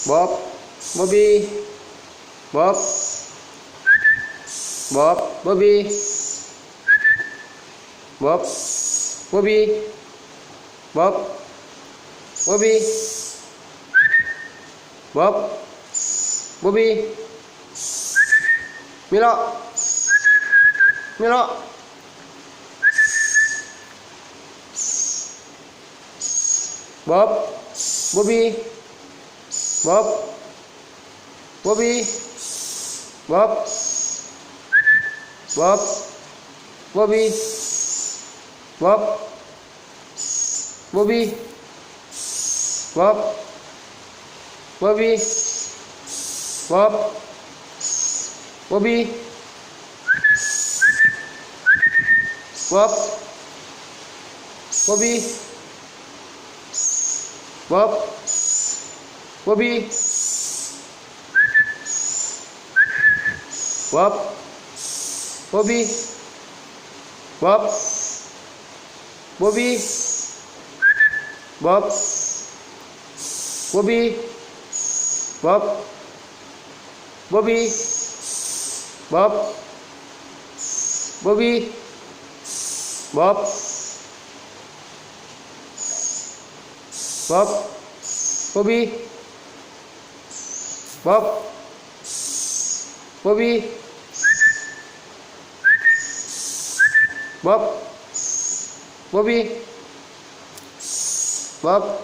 Bob, Bobby, Bob, Bob, Bobby, Bob, Bobby, Bob, Bobby, Bob, Bobby, Milo, Milo, Bob, Bobby, Bob, Bobby, Bob, Bob, Bobby, Bob, Bobby, Bob, Bobby, Bob, Bobby, Bob, Bobby, Bob, Bobby, Bob, Bobby, Bob, Bobby, Bob, Bobby, Bob, Bobby, Bob, Bobby, Bob, Bob, Bobby, Bob, Bobby, Bob, Bobby, Bob.